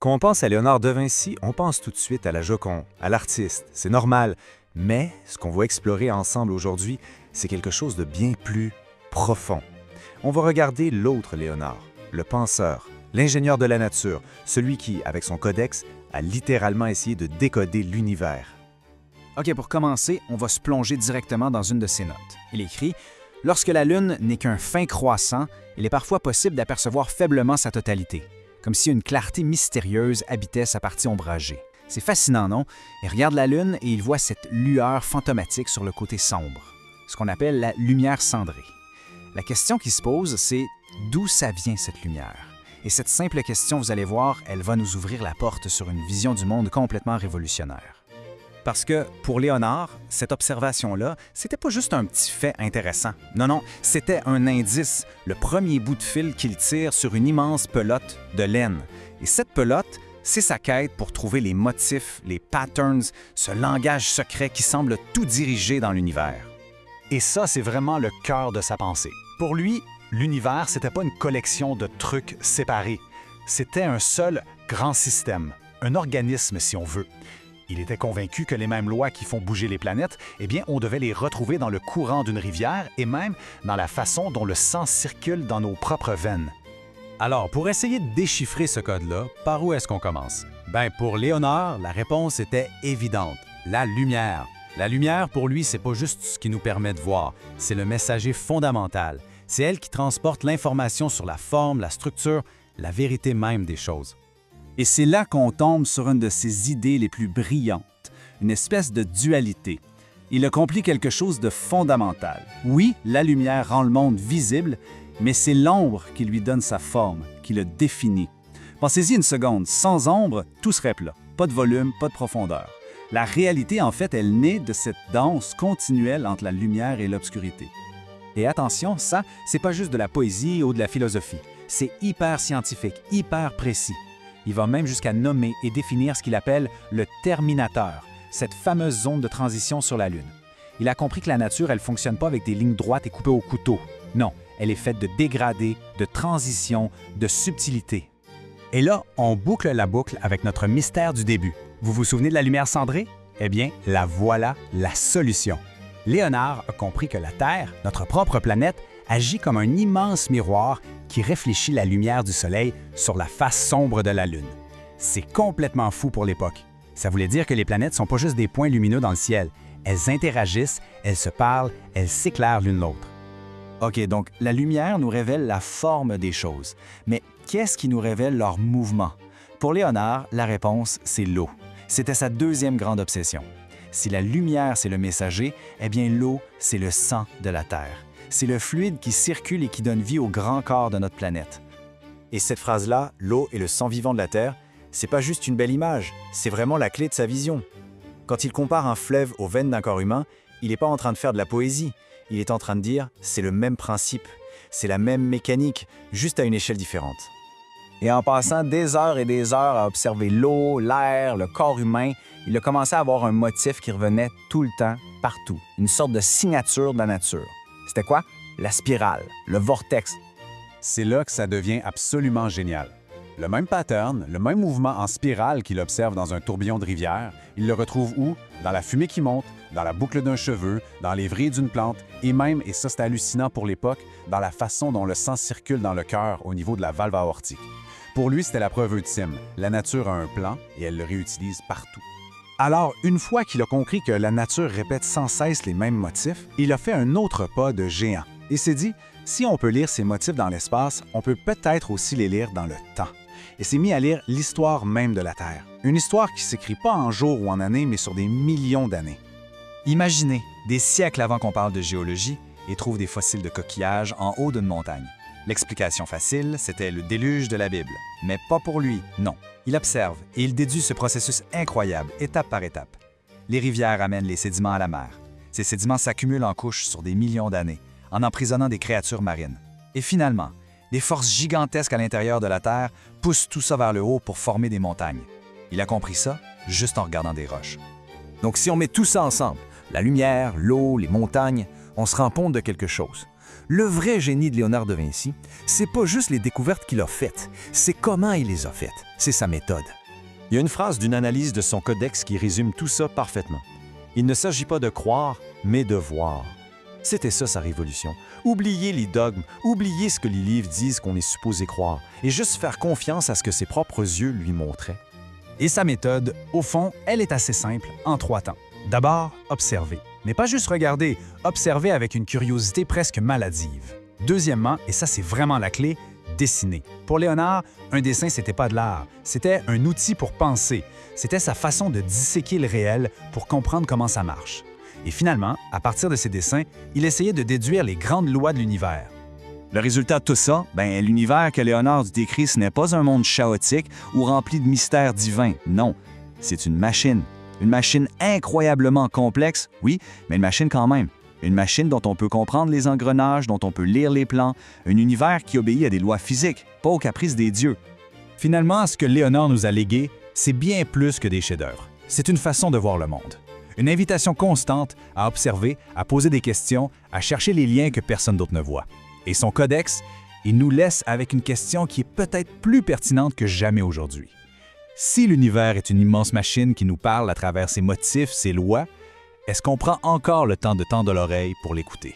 Quand on pense à Léonard de Vinci, on pense tout de suite à la Joconde, à l'artiste, c'est normal. Mais ce qu'on va explorer ensemble aujourd'hui, c'est quelque chose de bien plus profond. On va regarder l'autre Léonard, le penseur, l'ingénieur de la nature, celui qui, avec son codex, a littéralement essayé de décoder l'univers. OK, pour commencer, on va se plonger directement dans une de ses notes. Il écrit « Lorsque la Lune n'est qu'un fin croissant, il est parfois possible d'apercevoir faiblement sa totalité, comme si une clarté mystérieuse habitait sa partie ombragée. » C'est fascinant, non? Il regarde la Lune et il voit cette lueur fantomatique sur le côté sombre, ce qu'on appelle la lumière cendrée. La question qui se pose, c'est d'où ça vient cette lumière? Et cette simple question, vous allez voir, elle va nous ouvrir la porte sur une vision du monde complètement révolutionnaire. Parce que, pour Léonard, cette observation-là, c'était pas juste un petit fait intéressant. Non, c'était un indice, le premier bout de fil qu'il tire sur une immense pelote de laine. Et cette pelote, c'est sa quête pour trouver les motifs, les patterns, ce langage secret qui semble tout diriger dans l'univers. Et ça, c'est vraiment le cœur de sa pensée. Pour lui, l'univers, c'était pas une collection de trucs séparés. C'était un seul grand système, un organisme si on veut. Il était convaincu que les mêmes lois qui font bouger les planètes, eh bien, on devait les retrouver dans le courant d'une rivière et même dans la façon dont le sang circule dans nos propres veines. Alors, pour essayer de déchiffrer ce code-là, par où est-ce qu'on commence? Pour Léonard, la réponse était évidente, la lumière. La lumière, pour lui, c'est pas juste ce qui nous permet de voir, c'est le messager fondamental. C'est elle qui transporte l'information sur la forme, la structure, la vérité même des choses. Et c'est là qu'on tombe sur une de ses idées les plus brillantes, une espèce de dualité. Il accomplit quelque chose de fondamental. Oui, la lumière rend le monde visible, mais c'est l'ombre qui lui donne sa forme, qui le définit. Pensez-y une seconde, sans ombre, tout serait plat. Pas de volume, pas de profondeur. La réalité, en fait, elle naît de cette danse continuelle entre la lumière et l'obscurité. Et attention, ça, c'est pas juste de la poésie ou de la philosophie. C'est hyper scientifique, hyper précis. Il va même jusqu'à nommer et définir ce qu'il appelle le terminateur, cette fameuse zone de transition sur la Lune. Il a compris que la nature, elle ne fonctionne pas avec des lignes droites et coupées au couteau. Non, elle est faite de dégradés, de transitions, de subtilités. Et là, on boucle la boucle avec notre mystère du début. Vous vous souvenez de la lumière cendrée? Eh bien, la voilà la solution. Léonard a compris que la Terre, notre propre planète, agit comme un immense miroir qui réfléchit la lumière du Soleil sur la face sombre de la Lune. C'est complètement fou pour l'époque. Ça voulait dire que les planètes ne sont pas juste des points lumineux dans le ciel. Elles interagissent, elles se parlent, elles s'éclairent l'une l'autre. OK, donc la lumière nous révèle la forme des choses. Mais qu'est-ce qui nous révèle leur mouvement? Pour Léonard, la réponse, c'est l'eau. C'était sa deuxième grande obsession. Si la lumière, c'est le messager, eh bien l'eau, c'est le sang de la Terre. C'est le fluide qui circule et qui donne vie au grand corps de notre planète. Et cette phrase-là, l'eau est le sang vivant de la Terre, c'est pas juste une belle image, c'est vraiment la clé de sa vision. Quand il compare un fleuve aux veines d'un corps humain, il n'est pas en train de faire de la poésie, il est en train de dire c'est le même principe, c'est la même mécanique, juste à une échelle différente. Et en passant des heures et des heures à observer l'eau, l'air, le corps humain, il a commencé à avoir un motif qui revenait tout le temps, partout, une sorte de signature de la nature. C'était quoi? La spirale, le vortex. C'est là que ça devient absolument génial. Le même pattern, le même mouvement en spirale qu'il observe dans un tourbillon de rivière, il le retrouve où? Dans la fumée qui monte, dans la boucle d'un cheveu, dans les vrilles d'une plante, et même, et ça c'est hallucinant pour l'époque, dans la façon dont le sang circule dans le cœur au niveau de la valve aortique. Pour lui, c'était la preuve ultime. La nature a un plan et elle le réutilise partout. Alors, une fois qu'il a compris que la nature répète sans cesse les mêmes motifs, il a fait un autre pas de géant et s'est dit, si on peut lire ces motifs dans l'espace, on peut peut-être aussi les lire dans le temps. Et s'est mis à lire l'histoire même de la Terre. Une histoire qui ne s'écrit pas en jours ou en années, mais sur des millions d'années. Imaginez, des siècles avant qu'on parle de géologie, et trouve des fossiles de coquillages en haut d'une montagne. L'explication facile, c'était le déluge de la Bible. Mais pas pour lui, non. Il observe et il déduit ce processus incroyable, étape par étape. Les rivières amènent les sédiments à la mer. Ces sédiments s'accumulent en couches sur des millions d'années, en emprisonnant des créatures marines. Et finalement, des forces gigantesques à l'intérieur de la Terre poussent tout ça vers le haut pour former des montagnes. Il a compris ça juste en regardant des roches. Donc si on met tout ça ensemble, la lumière, l'eau, les montagnes, on se rend compte de quelque chose. Le vrai génie de Léonard de Vinci, c'est pas juste les découvertes qu'il a faites, c'est comment il les a faites. C'est sa méthode. Il y a une phrase d'une analyse de son codex qui résume tout ça parfaitement. Il ne s'agit pas de croire, mais de voir. C'était ça sa révolution. Oublier les dogmes, oublier ce que les livres disent qu'on est supposé croire, et juste faire confiance à ce que ses propres yeux lui montraient. Et sa méthode, au fond, elle est assez simple, en 3 temps. D'abord, observer. Mais pas juste regarder, observer avec une curiosité presque maladive. Deuxièmement, et ça c'est vraiment la clé, dessiner. Pour Léonard, un dessin, c'était pas de l'art, c'était un outil pour penser. C'était sa façon de disséquer le réel pour comprendre comment ça marche. Et finalement, à partir de ses dessins, il essayait de déduire les grandes lois de l'univers. Le résultat de tout ça, l'univers que Léonard décrit, ce n'est pas un monde chaotique ou rempli de mystères divins, non. C'est une machine incroyablement complexe, oui, mais une machine quand même. Une machine dont on peut comprendre les engrenages, dont on peut lire les plans, un univers qui obéit à des lois physiques, pas aux caprices des dieux. Finalement, ce que Léonard nous a légué, c'est bien plus que des chefs-d'œuvre. C'est une façon de voir le monde. Une invitation constante à observer, à poser des questions, à chercher les liens que personne d'autre ne voit. Et son codex, il nous laisse avec une question qui est peut-être plus pertinente que jamais aujourd'hui. Si l'univers est une immense machine qui nous parle à travers ses motifs, ses lois, est-ce qu'on prend encore le temps de tendre l'oreille pour l'écouter?